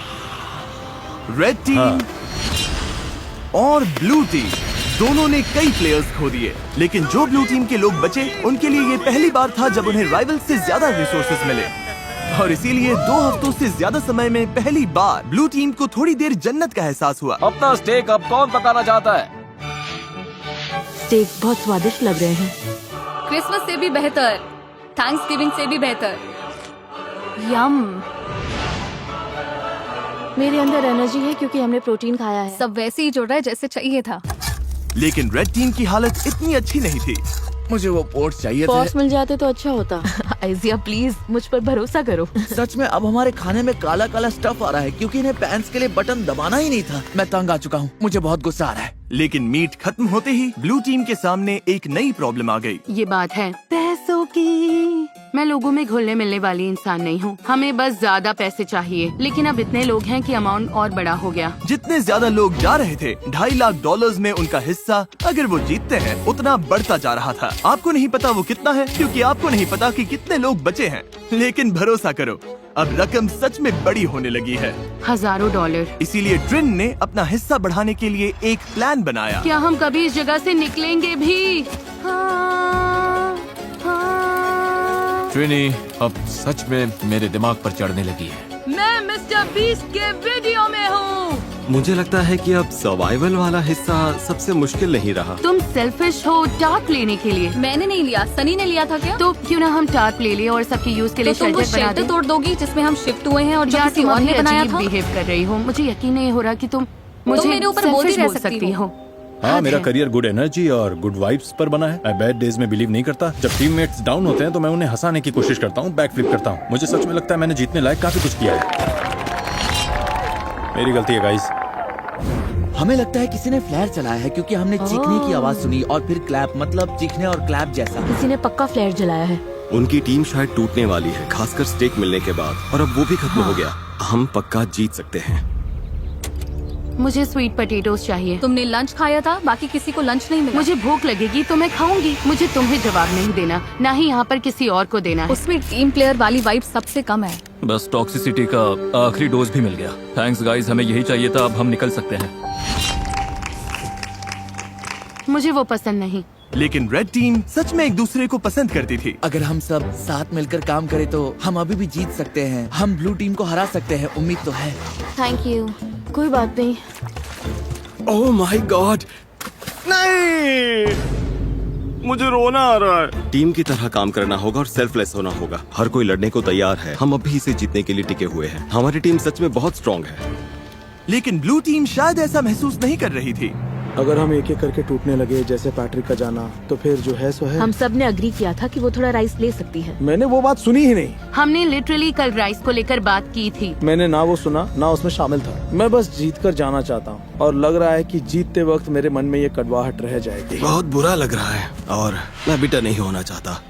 रेड टीम और ब्लू टीम दोनों ने कई प्लेयर्स खो दिए, लेकिन जो ब्लू टीम के लोग बचे उनके लिए ये पहली बार था जब उन्हें राइवल से ज्यादा रिसोर्सेज मिले, और इसीलिए 2 हफ्तों से ज्यादा समय में पहली बार ब्लू टीम को थोड़ी देर जन्नत का एहसास हुआ। अपना स्टेक अब कौन पकाना चाहता है? स्टेक बहुत स्वादिष्ट लग रहे हैं। क्रिसमस से भी बेहतर, थैंक्सगिविंग से भी बेहतर। यम। मेरे अंदर एनर्जी है क्योंकि हमने प्रोटीन खाया है। सब वैसे ही जुड़ रहा है जैसे चाहिए था। लेकिन रेड टीम की हालत इतनी अच्छी नहीं थी। मुझे वो पोर्ट्स चाहिए पॉट्स मिल जाते तो अच्छा होता। आइजिया प्लीज मुझ पर भरोसा करो। सच में अब हमारे खाने में काला काला स्टफ आ रहा है क्योंकि इन्हें पैंट्स के लिए बटन दबाना ही नहीं था। मैं तंग आ चुका हूँ, मुझे बहुत गुस्सा आ रहा है। लेकिन मीट खत्म होते ही ब्लू टीम के सामने एक नई प्रॉब्लम आ गई। ये बात है पैसों की। मैं लोगों में घुलने मिलने वाली इंसान नहीं हूँ। हमें बस ज्यादा पैसे चाहिए, लेकिन अब इतने लोग हैं कि अमाउंट और बड़ा हो गया। जितने ज्यादा लोग जा रहे थे, $2.5 लाख में उनका हिस्सा अगर वो जीतते हैं उतना बढ़ता जा रहा था। आपको नहीं पता वो कितना है, क्योंकि आपको नहीं पता कि कितने लोग बचे हैं। लेकिन भरोसा करो, अब रकम सच में बड़ी होने लगी है, हजारों डॉलर। इसीलिए ट्रिन ने अपना हिस्सा बढ़ाने के लिए एक प्लान बनाया। क्या हम कभी इस जगह से निकलेंगे भी? हाँ, हाँ। ट्रिनी अब सच में मेरे दिमाग पर चढ़ने लगी है। मैं मिस्टर बीस्ट के वीडियो में हूँ। मुझे लगता है कि अब सर्वाइवल वाला हिस्सा सबसे मुश्किल नहीं रहा। तुम सेल्फिश हो टार्प लेने के लिए। मैंने नहीं लिया, सनी ने लिया था। क्या? तो क्यों ना हम टार्प ले लिए और सबके यूज के लिए तो तुम वो शेल्टर बना शेल्टर दें? तोड़ दोगी जिसमें हम शिफ्ट हुए हैं और जो यार किसी तुम और ने बनाया था। बिहेव कर रही हो। मुझे यकीन नहीं हो रहा कि तुम मुझे मेरे ऊपर बोल ही selfish रह सकती हो। हाँ, मेरा करियर गुड एनर्जी और गुड वाइब्स पर बना है। मैं बैड डेज में बिलीव नहीं करता। जब टीममेट्स डाउन होते हैं तो मैं उन्हें हंसाने की कोशिश करता हूँ, बैक फ्लिप करता हूँ। मुझे सच में लगता है मैंने जीतने लायक काफी कुछ किया है। मेरी गलती है गाइस। हमें लगता है किसी ने फ्लेयर चलाया है क्योंकि हमने चीखने की आवाज सुनी और फिर क्लैप, मतलब चीखने और क्लैप जैसा। किसी ने पक्का फ्लेयर जलाया है। उनकी टीम शायद टूटने वाली है, खासकर स्टेक मिलने के बाद, और अब वो भी खत्म हो गया। हम पक्का जीत सकते हैं। मुझे स्वीट पोटैटोस चाहिए। तुमने लंच खाया था, बाकी किसी को लंच नहीं मिला। मुझे भूख लगेगी तो मैं खाऊंगी। मुझे तुम्हें जवाब नहीं देना, ना ही यहाँ पर किसी और को देना है। उसमें टीम प्लेयर वाली वाइब सबसे कम है। बस टॉक्सिसिटी का आखिरी डोज भी मिल गया। थैंक्स गाइस, हमें यही चाहिए था। अब हम निकल सकते हैं। मुझे वो पसंद नहीं। लेकिन रेड टीम सच में एक दूसरे को पसंद करती थी। अगर हम सब साथ मिलकर काम करें तो हम अभी भी जीत सकते हैं। हम ब्लू टीम को हरा सकते हैं, उम्मीद तो है। Thank you. कोई बात नहीं। ओह माय गॉड, नहीं, मुझे रोना आ रहा है। टीम की तरह काम करना होगा और सेल्फलेस होना होगा। हर कोई लड़ने को तैयार है। हम अभी इसे जीतने के लिए टिके हुए हैं। हमारी टीम सच में बहुत स्ट्रांग है। लेकिन ब्लू टीम शायद ऐसा महसूस नहीं कर रही थी। अगर हम एक एक करके टूटने लगे जैसे पैट्रिक का जाना, तो फिर जो है सो है। हम सब ने अग्री किया था कि वो थोड़ा राइस ले सकती है। मैंने वो बात सुनी ही नहीं। हमने लिटरली कल राइस को लेकर बात की थी। मैंने ना वो सुना ना उसमें शामिल था। मैं बस जीत कर जाना चाहता हूँ और लग रहा है कि जीतते वक्त मेरे मन में ये कड़वाहट रह जाएगी। बहुत बुरा लग रहा है और मैं बिटर नहीं होना चाहता।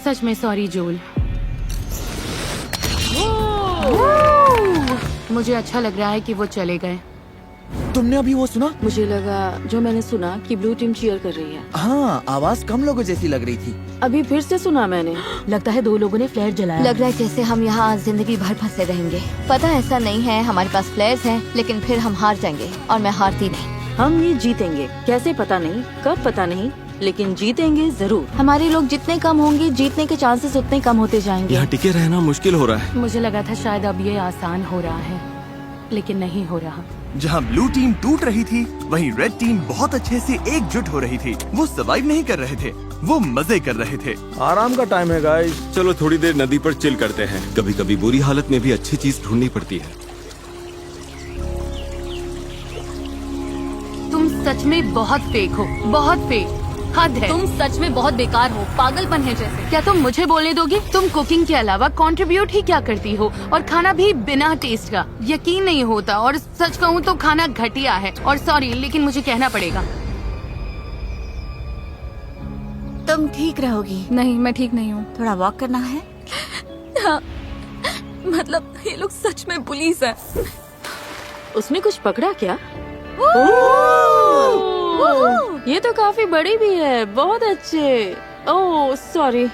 सच में सॉरी जोल। मुझे अच्छा लग रहा है कि वो चले गए। तुमने अभी वो सुना? मुझे लगा जो मैंने सुना कि ब्लू टीम चीयर कर रही है। हाँ, आवाज कम लोगों जैसी लग रही थी। अभी फिर से सुना मैंने। लगता है 2 लोगों ने फ्लेयर जलाया। लग रहा है जैसे हम यहाँ जिंदगी भर फंसे रहेंगे। पता ऐसा नहीं है, हमारे पास फ्लेयर्स हैं, लेकिन फिर हम हार जाएंगे और मैं हारती नहीं। हम ये जीतेंगे, कैसे पता नहीं, कब पता नहीं, लेकिन जीतेंगे जरूर। हमारे लोग जितने कम होंगे, जीतने के चांसेस उतने कम होते जाएंगे। यहाँ टिके रहना मुश्किल हो रहा है। मुझे लगा था शायद अब ये आसान हो रहा है। लेकिन नहीं हो रहा। जहां ब्लू टीम टूट रही थी, वहीं रेड टीम बहुत अच्छे से एकजुट हो रही थी। वो सर्वाइव नहीं कर रहे थे, वो मजे कर रहे थे। आराम का टाइम है गाइस। चलो थोड़ी देर नदी पर चिल करते हैं। कभी कभी बुरी हालत में भी अच्छी चीज ढूंढनी पड़ती है। तुम सच में बहुत फेक हो, बहुत फेक, हद है। तुम सच में बहुत बेकार हो, पागलपन है जैसे। क्या तुम मुझे बोलने दोगे? तुम कुकिंग के अलावा कंट्रीब्यूट ही क्या करती हो, और खाना भी बिना टेस्ट का। यकीन नहीं होता, और सच कहूँ तो खाना घटिया है। और सॉरी, लेकिन मुझे कहना पड़ेगा। तुम ठीक रहोगी? नहीं, मैं ठीक नहीं हूँ। थोड़ा वॉक करना है? हाँ, मतलब ये लोग सच में पुलिस है। उसने कुछ पकड़ा क्या? ये तो काफी बड़ी भी है। बहुत अच्छे। Oh sorry.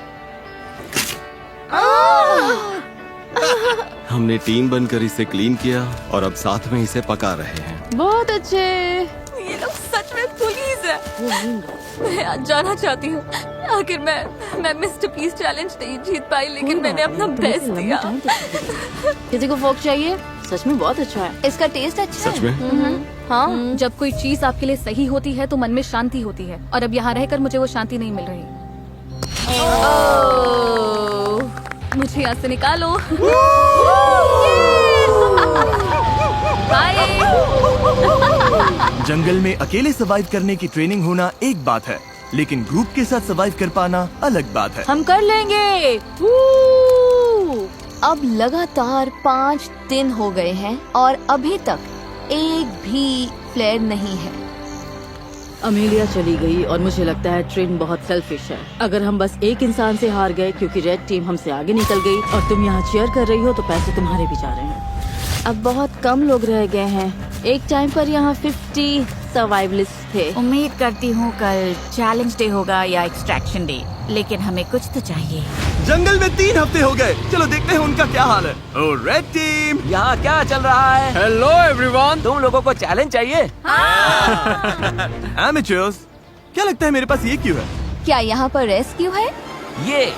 हमने टीम बनकर इसे क्लीन किया और अब साथ में इसे पका रहे हैं। बहुत अच्छे। ये लोग सच में पुलिस है। मैं आज जाना चाहती हूँ। आखिर मैं मिस्टर पीस चैलेंज नहीं जीत पाई, लेकिन मैंने अपना बेस्ट दिया। किसी को फोक चाहिए? सच में बहुत अच्छा है। इसका टेस्ट अच्छा सच में? हाँ, जब कोई चीज आपके लिए सही होती है तो मन में शांति होती है, और अब यहाँ रहकर मुझे वो शांति नहीं मिल रही। मुझे यहाँ से निकालो। बाय। जंगल में अकेले सर्वाइव करने की ट्रेनिंग होना एक बात है, लेकिन ग्रुप के साथ सर्वाइव कर पाना अलग बात है। हम कर लेंगे। अब लगातार 5 दिन हो गए हैं और अभी तक एक भी फ्लेयर नहीं है। अमेलिया चली गई और मुझे लगता है ट्रेन बहुत सेल्फिश है। अगर हम बस एक इंसान से हार गए क्योंकि रेड टीम हमसे आगे निकल गई और तुम यहाँ चीयर कर रही हो, तो पैसे तुम्हारे भी जा रहे हैं। अब बहुत कम लोग रह गए हैं। एक टाइम पर यहाँ 50 सर्वाइवलिस्ट थे। उम्मीद करती हूँ कल चैलेंज डे होगा या एक्सट्रैक्शन डे, लेकिन हमें कुछ तो चाहिए। जंगल में 3 हफ्ते हो गए, चलो देखते हैं उनका क्या हाल है। ओ रेड टीम, यहाँ क्या चल रहा है? Hello everyone. तुम लोगों को चैलेंज चाहिए? एमेचर्स, क्या लगता है मेरे पास ये क्यों है? क्या यहाँ पर रेस्क्यू है? ये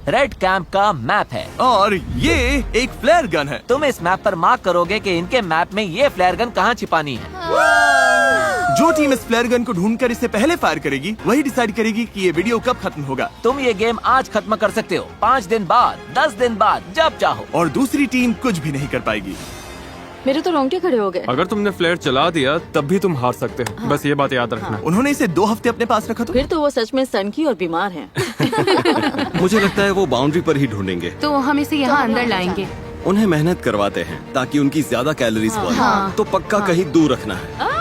रेड कैंप का मैप है और ये एक फ्लेयर गन है। तुम इस मैप पर मार्क करोगे कि इनके मैप में ये फ्लेयर गन कहाँ छिपानी है। जो टीम इस फ्लेयर गन को ढूंढकर इसे पहले फायर करेगी, वही डिसाइड करेगी कि ये वीडियो कब खत्म होगा। तुम ये गेम आज खत्म कर सकते हो, 5 दिन बाद, 10 दिन बाद, जब चाहो। और दूसरी टीम कुछ भी नहीं कर पाएगी। मेरे तो रोंगटे खड़े हो गए। अगर तुमने फ्लेयर चला दिया तब भी तुम हार सकते हो। हाँ। बस ये बात याद रखना। उन्होंने इसे 2 हफ्ते अपने पास रखा फिर तो वो सच में सनकी और बीमार हैं। मुझे लगता है वो बाउंड्री पर ही ढूंढेंगे। तो हम इसे यहाँ अंदर लाएंगे। उन्हें मेहनत करवाते हैं ताकि उनकी ज्यादा कैलोरीज बढ़े। हाँ। तो पक्का कहीं दूर रखना है।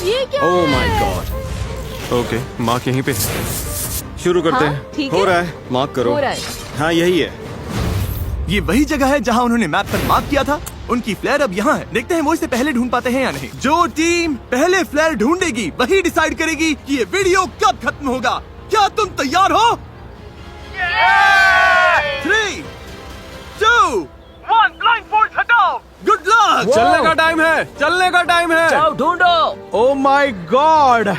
ये क्या oh my God. Okay, mark यहीं पे। शुरू करते हाँ, हैं। ठीक हो है। रहा है, मार्क करो। हो रहा है। हाँ यही है। ये वही जगह है जहाँ उन्होंने मैप पर मार्क किया था। उनकी फ्लेयर अब यहाँ है। देखते हैं वो इसे पहले ढूंढ पाते हैं या नहीं। जो टीम पहले फ्लेयर ढूंढेगी वही डिसाइड करेगी कि ये वीडियो कब खत्म होगा। क्या तुम तैयार हो? 3, 2, 1, ब्लाइंड फोर्स हटाओ। Good luck. चलने का टाइम है, चलने का टाइम है। जाओ ढूंढो। Oh my God.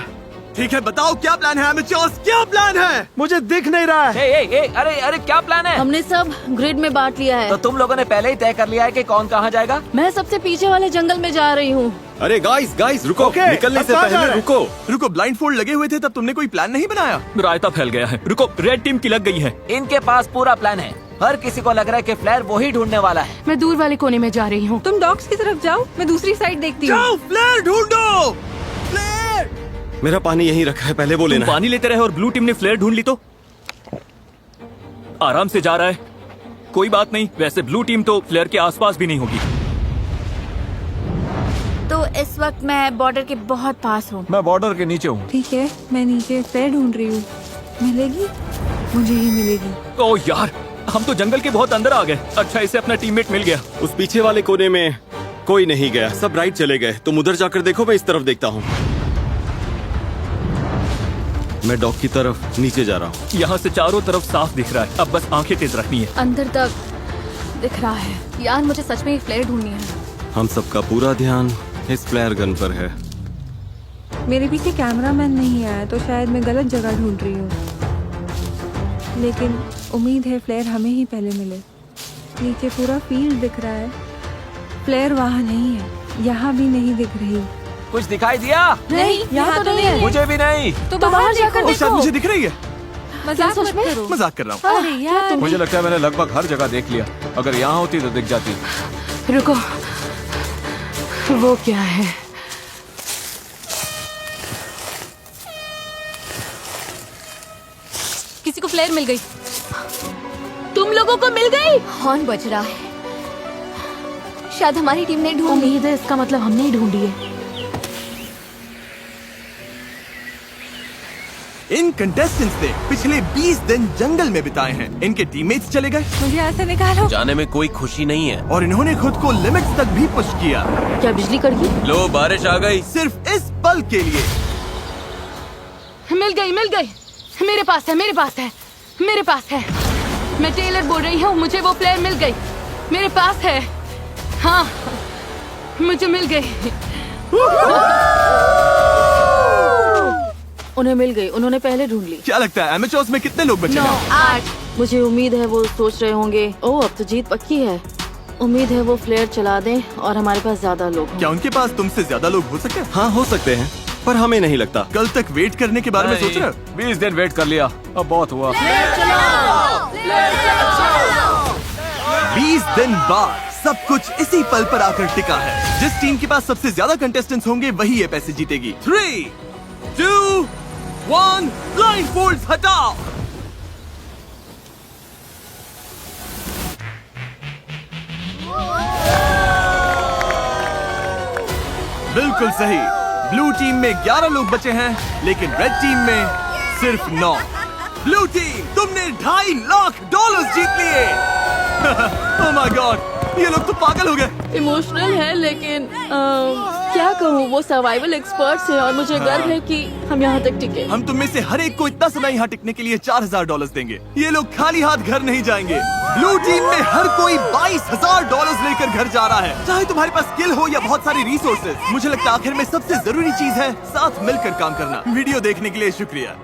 ठीक है, बताओ क्या प्लान है एमेचर्स, क्या प्लान है? मुझे दिख नहीं रहा है। अरे क्या प्लान है? हमने सब ग्रिड में बांट लिया है। तो तुम लोगों ने पहले ही तय कर लिया है कि कौन कहाँ जाएगा? मैं सबसे पीछे वाले जंगल में जा रही हूँ। अरे गाइस रुको। Okay, निकलने अब से कहाँ जा पहले रहे हैं? रुको। ब्लाइंड फोल्ड लगे हुए थे तब तुमने कोई प्लान नहीं बनाया? रायता फैल गया है। रुको, रेड टीम की लग गई है। इनके पास पूरा प्लान है। हर किसी को लग रहा है कि फ्लेयर वही ढूंढने वाला है। मैं दूर वाले कोने में जा रही हूँ। तुम डॉग्स की तरफ जाओ, मैं दूसरी साइड देखती हूँ। जाओ, फ्लेयर ढूंढो। फ्लेयर। मेरा पानी यहीं रखा है, पहले वो लेना। पानी लेते रहे और ब्लू टीम ने फ्लेयर ढूंढ ली तो आराम से जा रहा है। कोई बात नहीं, वैसे ब्लू टीम तो फ्लेयर के आसपास भी नहीं होगी। तो इस वक्त मैं बॉर्डर के बहुत पास हूँ। मैं बॉर्डर के नीचे हूँ। ठीक है, मैं नीचे फ्लेयर ढूंढ रही हूँ। मिलेगी? मुझे ही मिलेगी। ओह यार, हम तो जंगल के बहुत अंदर आ गए। अच्छा, इसे अपना टीममेट मिल गया। उस पीछे वाले कोने में कोई नहीं गया, सब राइट चले गए। तुम उधर जाकर देखो, मैं इस तरफ देखता हूँ। मैं डॉग की तरफ नीचे जा रहा हूँ। यहाँ से चारों तरफ साफ दिख रहा है। अब बस आंखें तेज रखनी है। अंदर तक दिख रहा है। यार मुझे सच में एक फ्लेयर ढूंढनी है। हम सबका पूरा ध्यान इस फ्लेयर गन पर है। मेरे पीछे कैमरामैन नहीं आया तो शायद मैं गलत जगह ढूंढ रही हूँ, लेकिन उम्मीद है फ्लेयर हमें ही पहले मिले। नीचे पूरा फील्ड दिख रहा है, फ्लेयर वहाँ नहीं है, यहाँ भी नहीं दिख रही। कुछ दिखाई दिया? नहीं, यहाँ तो नहीं है। मुझे भी नहीं। तो बाहर जाकर ओ, शायद देखो। मुझे दिख रही है। मजाक मत करो। मजाक कर रहा हूँ। अरे यार, मुझे लगता है मैंने लगभग हर जगह देख लिया। अगर यहाँ होती तो दिख जाती। रुको, वो क्या है? किसी को फ्लेयर मिल गई। तुम लोगों को मिल गई? हॉर्न बज रहा है, शायद हमारी टीम ने ढूंढ ली। उम्मीद है इसका मतलब हमने ही ढूंढी है। इन कंटेस्टेंट्स ने पिछले 20 दिन जंगल में बिताए हैं। इनके टीममेट्स चले गए। मुझे ऐसे निकालो। जाने में कोई खुशी नहीं है। और इन्होंने खुद को लिमिट्स तक भी पुश किया। क्या बिजली कड़की? लो, बारिश आ गई। सिर्फ इस पल के लिए। मिल गई, मिल गई। मेरे पास है, मेरे पास है, मेरे पास है। मैं टेलर बोल रही हूँ, मुझे वो फ्लेयर मिल गई। मेरे पास है। हाँ, मुझे मिल गई। उन्हें मिल गई, उन्होंने पहले ढूंढ ली। क्या लगता है एमेचर्स में कितने लोग बचे हैं? 8। मुझे उम्मीद है वो सोच रहे होंगे, ओह अब तो जीत पक्की है। उम्मीद है वो फ्लेयर चला दें और हमारे पास ज्यादा लोग हों। क्या उनके पास तुमसे ज्यादा लोग हो सकते हैं? हाँ, हो सकते हैं, पर हमें नहीं लगता। कल तक वेट करने के बारे में सोच रहे हो? 20 दिन वेट कर लिया, अब बहुत हुआ। 20 दिन बाद सब कुछ इसी पल पर आकर टिका है। जिस टीम के पास सबसे ज्यादा कंटेस्टेंट्स होंगे वही ये पैसे जीतेगी। 3, 2, 1, ब्लाइंडफोल्ड्स हटाओ। बिल्कुल सही। ब्लू टीम में 11 लोग बचे हैं, लेकिन रेड टीम में सिर्फ 9। ब्लू टीम, तुमने $2.5 लाख जीत लिए। ओह माय गॉड, ये लोग तो पागल हो गए। इमोशनल है, लेकिन क्या कहूँ, वो सर्वाइवल एक्सपर्ट्स हैं और मुझे गर्व है कि हम यहाँ तक टिके। हम तुम में से हर एक को इतना समय यहाँ टिकने के लिए $4,000 देंगे। ये लोग खाली हाथ घर नहीं जाएंगे। ब्लू टीम में हर कोई $22,000 लेकर घर जा रहा है, चाहे तुम्हारे पास स्किल हो या बहुत सारी रिसोर्सेज। मुझे लगता है आखिर में सबसे जरूरी चीज है साथ मिलकर काम करना। वीडियो देखने के लिए शुक्रिया।